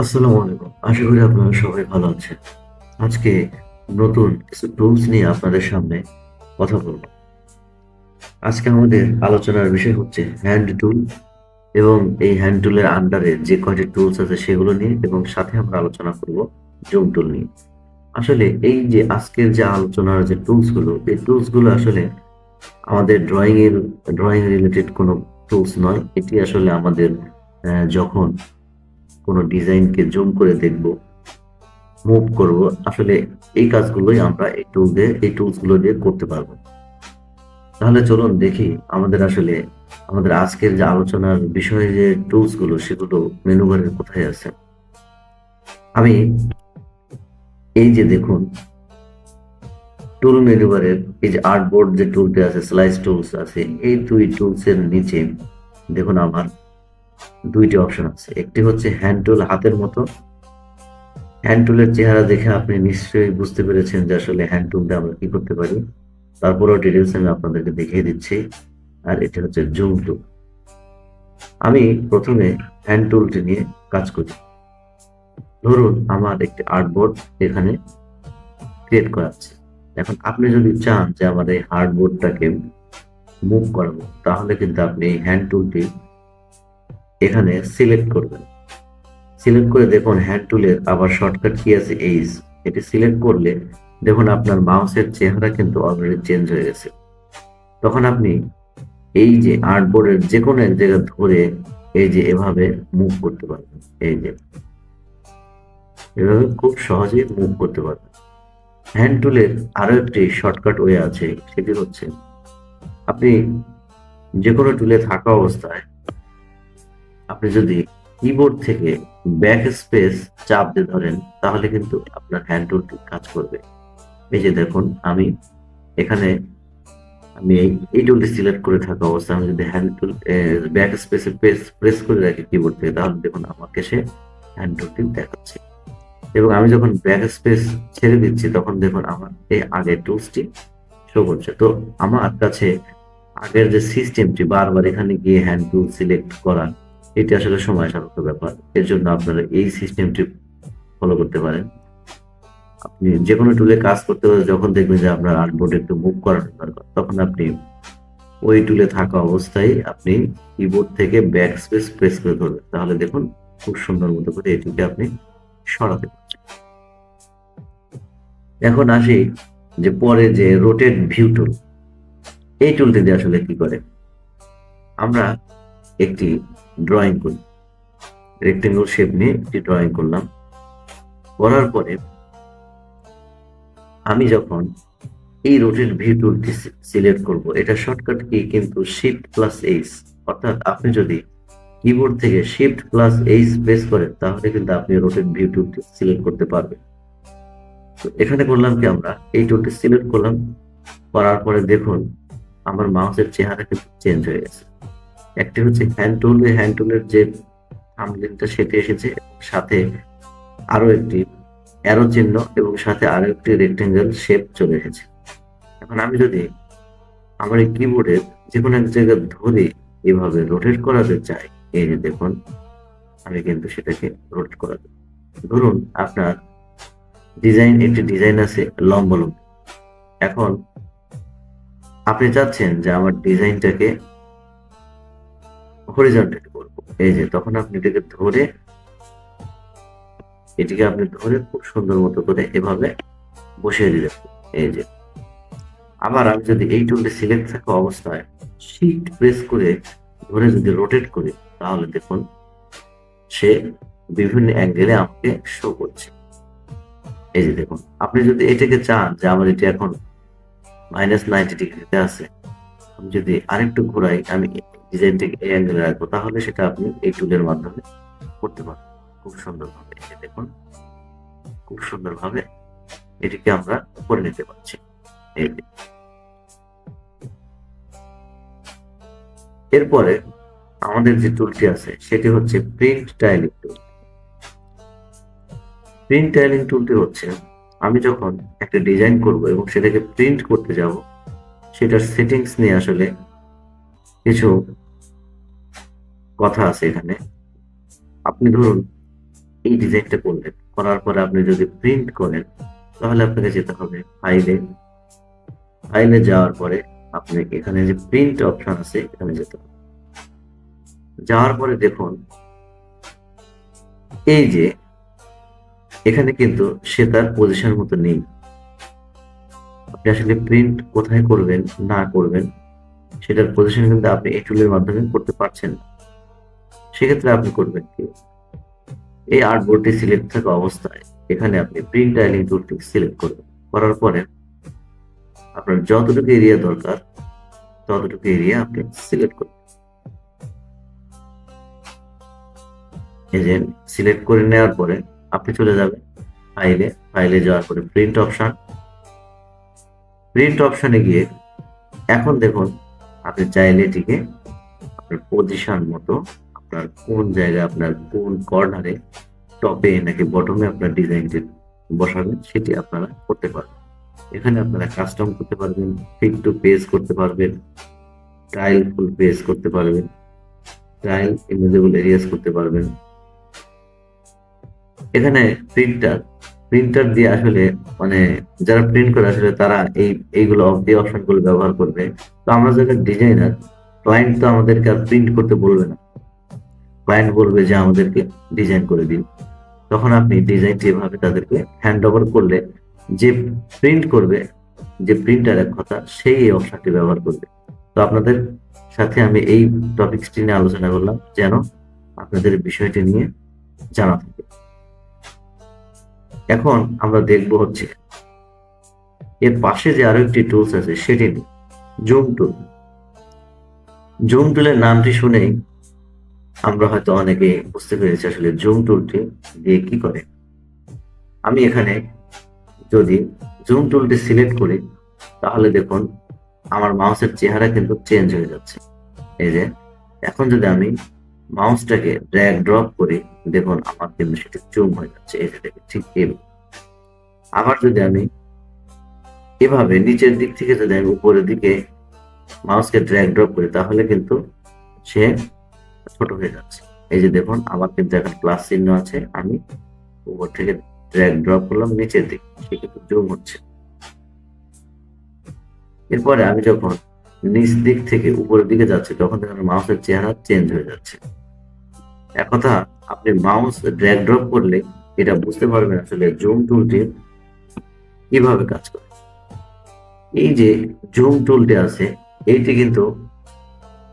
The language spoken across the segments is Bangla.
আসসালামু আলাইকুম। আশা করি আপনারা সবাই ভালো আছেন। আজকে নতুন কিছু টুলস নিয়ে আপনাদের সামনে কথা বলব। আজকে আমাদের আলোচনার বিষয় হচ্ছে হ্যান্ড টুল এবং এই হ্যান্ড টুলের আন্ডারে যে কয়টি টুলস আছে সেগুলো নিয়ে এবং সাথে আমরা আলোচনা করব জুম টুল নিয়ে। আসলে এই যে আজকের যে আলোচনার যে টুলস গুলো, এই টুলস গুলো আসলে আমাদের ড্রয়িং রিলেটেড কোনো টুলস নয়। এটি আসলে আমাদের যখন কোনো ডিজাইনকে জুম করে দেখব, মুভ করব, আসলে এই কাজগুলোই আমরা এই টুলস গুলো দিয়ে করতে পারবো। তাহলে চলুন দেখি আমাদের আজকের যে আলোচনার বিষয়ে যে টুলস গুলো সেগুলো মেনু বারের কোথায় আছে। আমি এই যে দেখুন, টুল মেনু বারের এই যে আর্টবোর্ড যে টুলটি আছে, স্লাইস টুলস আছে, এই দুই টুলস এর নিচে দেখুন আমার দুইটি অপশন আছে। একটি হচ্ছে হ্যান্ড টুল, হাতের মতো। হ্যান্ড টুলের চেহারা দেখে আপনি নিশ্চয়ই বুঝতে পেরেছেন যে আসলে হ্যান্ড টুল দিয়ে আমরা কি করতে পারি। তারপরেও ডিটেলস আমি আপনাদেরকে দেখিয়ে দিচ্ছি। আর এটা হচ্ছে জুম টুল। আমি প্রথমে হ্যান্ড টুলটি নিয়ে কাজ করি। ধরুন আমার একটি আর্টবোর্ড এখানে ক্রিয়েট করা আছে। এখন আপনি যদি চান যে আমার এই আর্টবোর্ডটাকে মুভ করাবো, তাহলে কিন্তু আপনি এই হ্যান্ড টুলটি এখানে সিলেক্ট করবেন। সিলেক্ট করে দেখুন হ্যান্ড টুলের আবার শর্টকাট কি আছে, এইজ। এটি সিলেক্ট করলে দেখুন আপনার মাউসের চেহারা কিন্তু অলরেডি চেঞ্জ হয়ে গেছে। তখন আপনি এই যে আর্টবোর্ডের যে কোনো এক জায়গা ধরে এই যে এভাবে মুভ করতে পারবেন। এই যে এভাবে খুব সহজেই মুভ করতে পারবেন। হ্যান্ড টুলের আরো একটি শর্টকাট ওয়ে আছে, সেটি হচ্ছে আপনি যে কোনো টুলে থাকা অবস্থায় আপনি যদি কিবোর্ড থেকে ব্যাক স্পেস চাপ দিয়ে ধরেন, তাহলে কিন্তু আপনার হ্যান্ড টুলটি কাজ করবে। এই যে দেখুন এখানে আমি এই টুলটি সিলেক্ট করে থাকা অবস্থায় আমি যদি হ্যান্ড টুল ব্যাক স্পেসে প্রেস করে রাখি কিবোর্ড থেকে, তাহলে দেখুন আমাকে সে হ্যান্ড টুলটি দেখাচ্ছে। এবং আমি যখন ব্যাক স্পেস ছেড়ে দিচ্ছি, তখন দেখুন আমার এই আগের টুলসটি শো করছে। তো আমার কাছে আগের যে সিস্টেমটি বারবার এখানে গিয়ে হ্যান্ড টুল সিলেক্ট করা, এটি আসলে সময় সাপেক্ষ ব্যাপার। এর জন্য আপনারা এই সিস্টেমটি ফলো করতে পারেন। আপনি যে কোনো টুলে কাজ করতে হলে যখন দেখবেন যে আপনার আর্টবোর্ড একটু মুভ করানো দরকার, তখন আপনি ওই টুলে থাকা অবস্থায় আপনি কিবোর্ড থেকে ব্যাক স্পেস প্রেস করে ধরবেন। তাহলে দেখুন খুব সুন্দর মতো করে এটিকে আপনি সরাতে পারছেন। এখন আসি যে পরে যে রোটেট ভিউ টুল, এই টুলটি দিয়ে আসলে কি করে। আমরা একটি ড্রয়িং করি, রেক্টেঙ্গল শেপ নিয়ে একটি ড্রয়িং করলাম। করার পরে আমি যখন এই রোটেট ভিউ টুলটি সিলেক্ট করব, এটা শর্টকাট কি কিন্তু শিফট প্লাস এইচ। অর্থাৎ আপনি যদি কিবোর্ড থেকে শিফট প্লাস এইচ প্রেস করেন, তাহলে কিন্তু আপনি রোটেট ভিউ টুলটি সিলেক্ট করতে পারবেন। তো এখানে করলাম কি, আমরা এই টুলটি সিলেক্ট করলাম। করার পরে দেখুন আমার মাউসের চেহারা কিন্তু চেঞ্জ হয়ে গেছে। একটি হচ্ছে হ্যান্ড টুলের যে থাম্বনেইলটা সেটি এসেছে, সাথে আরো একটি অ্যারো চিহ্ন এবং সাথে আরো একটি রেক্টেঙ্গেল শেপ চলে এসেছে। এখন আমি যদি আমার এই কিবোর্ডের যে কোনো এক জায়গায় ধরে এভাবে রোটেট করাতে চাই, এই যে দেখুন আমি কিন্তু সেটাকে রোটেট করাতে। ধরুন আপনার একটি ডিজাইন আছে লম্বা। এখন আপনি চাচ্ছেন যে আমার ডিজাইনটাকে হরিজন্টালি করবো। এই যে তখন আপনি এটিকে আপনি ধরে খুব সুন্দর মতো করে এভাবে বসিয়ে দিলেন। এই যে আবার আমি যদি এই টুলটি সিলেক্ট থাকা অবস্থায় শিফট প্রেস করে ধরে যদি রোটেট করি, তাহলে দেখুন সে বিভিন্ন অ্যাঙ্গেলে আমাকে শো করছে। এই যে দেখুন, আপনি যদি এটাকে চান যে আমার এটি এখন -90 ডিগ্রিতে আছে, আমি যদি আরেকটু ঘোরাই, আমি ডিজাইনটাকে এই অ্যাঙ্গেলে রাখবো, তাহলে সেটা আপনি এই টুলের মাধ্যমে করতে পারবেন খুব সুন্দরভাবে। এই যে দেখুন খুব সুন্দরভাবে এটিকে আমরা করে নিতে পারছি। এই যে এরপরে আমাদের যে টুলটি আছে সেটি হচ্ছে প্রিন্ট টাইলিং টুল। প্রিন্ট টাইলিং টুলটি হচ্ছে আমি যখন একটা ডিজাইন করব এবং সেটাকে প্রিন্ট করতে যাব, সেটার সেটিংস নিয়ে আসলে কিছু কথা আছে এখানে। আপনি ধরুন এই ডিজাইনটা করলেন, করার পরে আপনি যদি প্রিন্ট করেন তাহলে আপনাকে যেতে হবে ফাইলে। ফাইলে যাওয়ার পরে আপনি এখানে যে প্রিন্ট অপশন আছে এখানে যেতে হবে। যাওয়ার পরে দেখুন এই যে এখানে কিন্তু সে তার পজিশন মতো নেই। আপনি আসলে প্রিন্ট কোথায় করবেন না করবেন সেটার পজিশন কিন্তু আপনি এই টুলের মাধ্যমে করতে পারছেন না। সেক্ষেত্রে আপনি করবেন কি, এই আর্টবোর্ডটি সিলেক্ট থাকা অবস্থায় এখানে আপনি প্রিন্ট টাইলিং টুলটি সিলেক্ট করবেন। করার পরে আপনার যতটুকু এরিয়া দরকার ততটুকু এরিয়া আপনি সিলেক্ট করবেন। এই যে সিলেক্ট করে নেওয়ার পরে আপনি চলে যাবেন ফাইলে। ফাইলে যাওয়ার পরে প্রিন্ট অপশন, প্রিন্ট অপশনে গিয়ে এখন দেখুন আপনি চাইলে এটিকে আপনার পজিশন মতো আপনার কোন জায়গায়, আপনার কোন কর্নারে, টপে নাকি বটমে আপনার ডিজাইনটি বসাবেন সেটি আপনারা করতে পারবেন। এখানে আপনারা কাস্টম করতে পারবেন, ফিট টু পেজ করতে পারবেন, টাইল ফুল পেজ করতে পারবেন, টাইল ইমেজেবল এরিয়াস করতে পারবেন। এখানে প্রিন্টার দিয়ে আসলে মানে যারা প্রিন্ট করে আসলে তারা এইগুলো এই অপশন গুলো ব্যবহার করবে। তো আমরা যারা ডিজাইনার, ক্লায়েন্ট তো আমাদেরকে আর প্রিন্ট করতে বলবে না, ক্লায়েন্ট বলবে যে আমাদেরকে ডিজাইন করে দিন। তখন আপনি ডিজাইনটি এভাবে তাদেরকে হ্যান্ড ওভার করলে যে প্রিন্ট করবে, যে প্রিন্টার এক কথা, সেই এই অপশনটি ব্যবহার করবে। তো আপনাদের সাথে আমি এই টপিকসটি নিয়ে আলোচনা করলাম যেন আপনাদের বিষয়টি নিয়ে জানা থাকে। এখন আমরা দেখব হচ্ছে এর পাশে যে আরো একটি টুলস আছে সেটি জুম টুল। জুম টুলের নামটি শুনেই আমরা হয়তো অনেকে বুঝতে পেরেছি আসলে জুম টুলটি দিয়ে কি করে। আমি এখানে যদি জুম টুলটি সিলেক্ট করি তাহলে দেখুন আমার মাউসের চেহারা কিন্তু চেঞ্জ হয়ে যাচ্ছে। এই যে এখন যদি আমি মাউসটাকে ড্র্যাগ ড্রপ করি দেখুন আমার কিন্তু সেটা জুম হয়ে যাচ্ছে। এই যে দেখুন ঠিক এইভাবে। আবার যদি আমি এভাবে নিচের দিক থেকে যদি আমি উপরের দিকে মাউসকে ড্র্যাগ ড্রপ করি তাহলে কিন্তু সে ছোট হয়ে যাচ্ছে। এই যে দেখুন আমার কিন্তু এখন প্লাস চিহ্ন আছে, আমি উপর থেকে ড্র্যাগ ড্রপ করলাম নিচের দিকে, সে কিন্তু জুম হচ্ছে। এরপরে আমি যখন নিচ দিক থেকে উপরের দিকে যাচ্ছি তখন দেখুন মাউসের চেহারা চেঞ্জ হয়ে যাচ্ছে। এক কথা আপনি মাউস ড্র্যাগ ড্রপ করলে এটা বুঝতে পারবেন আসলে জুম টুলটি কিভাবে কাজ করে। এই যে জুম টুলটি আছে এইটি কিন্তু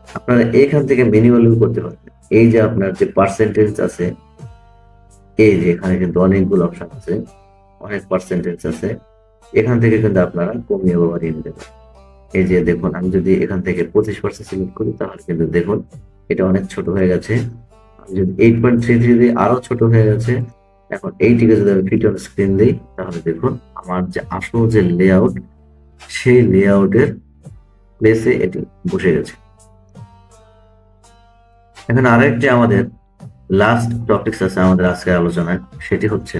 আপনারা এখান থেকে ম্যানুয়ালি করতে পারবেন। এই যে আপনার যে পার্সেন্টেজ আছে, এই যে এখানে কিন্তু অনেকগুলো অপশন আছে, অনেক পার্সেন্টেজ আছে, এখান থেকে কিন্তু আপনারা কমিয়ে বা বাড়িয়ে নিতে পারেন। এই যে দেখুন আমি যদি এখান থেকে 25% সিলেক্ট করি তাহলে কিন্তু দেখুন এটা অনেক ছোট হয়ে গেছে। আমি যদি 8.33 দিই আরো ছোট হয়ে গেছে। এখন এইটিকে যদি আমি ফিট অন স্ক্রিন দিই তাহলে দেখুন আমার যে আসল যে লেআউট সেই লেআউটের প্লেসে এটি বসে গেছে। এখন আরেকটি আমাদের লাস্ট টপিকস আছে আমাদের আজকের আলোচনায়, সেটি হচ্ছে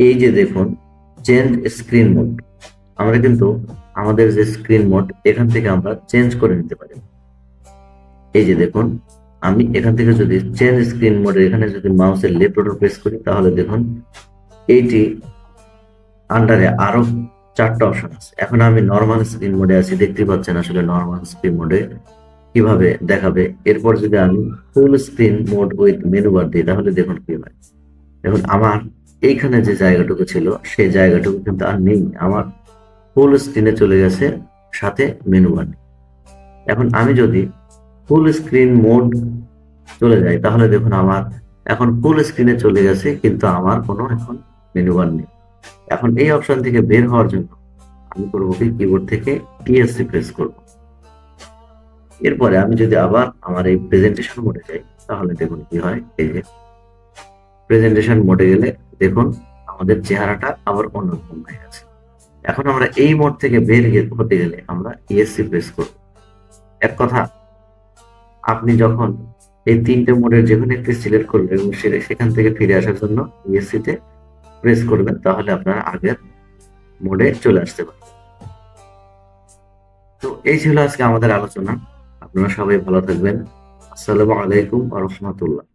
এই যে দেখুন চেঞ্জ স্ক্রিন মোড। আমরা কিন্তু আমাদের যে স্ক্রিন মোড এখান থেকে আমরা চেঞ্জ করে নিতে পারি। এই যে দেখুন আমি এখান থেকে যদি চেঞ্জ স্ক্রিন মোডে এখানে যদি মাউসের লেফট বাটন প্রেস করি তাহলে দেখুন এইটি আন্ডারে আরো 4টা অপশন আছে। এখন আমি নর্মাল স্ক্রিন মোডে আছি, দেখতে পাচ্ছেন আসলে নর্মাল স্ক্রিন মোডে কিভাবে দেখাবে। এরপর যদি আমি full screen mode with menu bar দিই তাহলে দেখুন কি হয়। দেখুন আমার এইখানে যে জায়গাটুকু ছিল সেই জায়গাটুকু কিন্তু আর নেই, আমার ফুল স্ক্রিনে চলে গেছে সাথে মেনু বার। এখন আমি যদি ফুল স্ক্রিন মোড চলে যাই তাহলে দেখুন আমার এখন ফুল স্ক্রিনে চলে গেছে কিন্তু আমার কোনো এখন মেনু বার নেই। এখন এই অপশন থেকে বের হওয়ার জন্য আমি করবো কি, কিবোর্ড থেকে ESC প্রেস করব। এরপরে আমি যদি আবার আমার এই প্রেজেন্টেশন মোডে যাই তাহলে দেখুন কি হয়। এই যে প্রেজেন্টেশন মোডে গেলে দেখুন আমাদের চেহারাটা আবার অন্যরকম হয়ে গেছে। এখন আমরা এই মোড থেকে বের হতে গেলে আমরা ESC প্রেস করব। এক কথা আপনি যখন এই 3টে মোডের যে কোনো একটি সিলেক্ট করবেন এবং সেখান থেকে ফিরে আসার জন্য ESC তে প্রেস করবেন তাহলে আপনারা আগের মোডে চলে আসতে পারবেন। তো এই ছিল আজকে আমাদের আলোচনা। আপনারা সবাই ভালো থাকবেন। আসসালামু আলাইকুম ওয়া রাহমাতুল্লাহ।